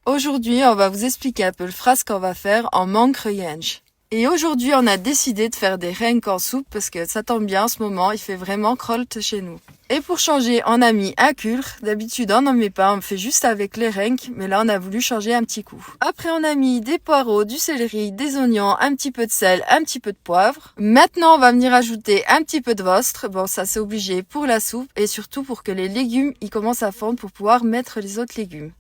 Aujourd'hui, on va vous expliquer un peu le phrase qu'on va faire en mangue Kroyenge. Et aujourd'hui, on a décidé de faire des renks en soupe parce que ça tombe bien en ce moment, il fait vraiment crolte chez nous. Et pour changer, on a mis un culre. D'habitude, on n'en met pas, on fait juste avec les renks, mais là, on a voulu changer un petit coup. Après, on a mis des poireaux, du céleri, des oignons, un petit peu de sel, un petit peu de poivre. Maintenant, on va venir ajouter un petit peu de vostre. Bon, ça, c'est obligé pour la soupe et surtout pour que les légumes, ils commencent à fondre pour pouvoir mettre les autres légumes.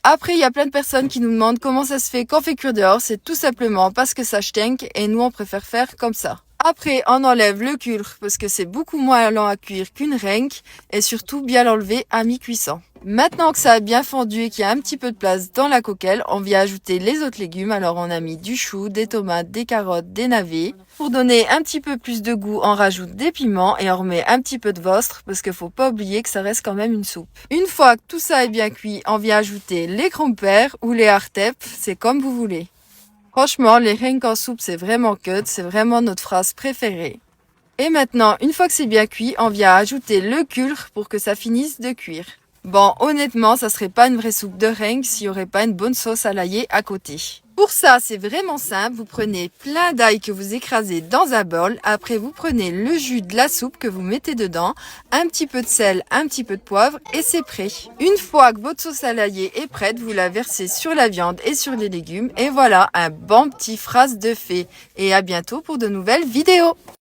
Après, il y a plein de personnes qui nous demandent comment ça se fait qu'on fait cuire dehors. C'est tout simplement parce que ça stinque et nous, on préfère faire comme ça. Après, on enlève le culre parce que c'est beaucoup moins lent à cuire qu'une renque et surtout bien l'enlever à mi-cuisson. Maintenant que ça a bien fondu et qu'il y a un petit peu de place dans la coquelle, on vient ajouter les autres légumes. Alors on a mis du chou, des tomates, des carottes, des navets. Pour donner un petit peu plus de goût, on rajoute des piments et on remet un petit peu de vostre parce qu'il faut pas oublier que ça reste quand même une soupe. Une fois que tout ça est bien cuit, on vient ajouter les crumpers ou les hartep, c'est comme vous voulez. Franchement, les renks en soupe, c'est vraiment cut, c'est vraiment notre phrase préférée. Et maintenant, une fois que c'est bien cuit, on vient ajouter le culre pour que ça finisse de cuire. Bon, honnêtement, ça serait pas une vraie soupe de renks s'il y aurait pas une bonne sauce à l'ail à côté. Pour ça, c'est vraiment simple. Vous prenez plein d'ail que vous écrasez dans un bol. Après, vous prenez le jus de la soupe que vous mettez dedans, un petit peu de sel, un petit peu de poivre et c'est prêt. Une fois que votre sauce à l'ail est prête, vous la versez sur la viande et sur les légumes. Et voilà, un bon petit phrase de fée. Et à bientôt pour de nouvelles vidéos.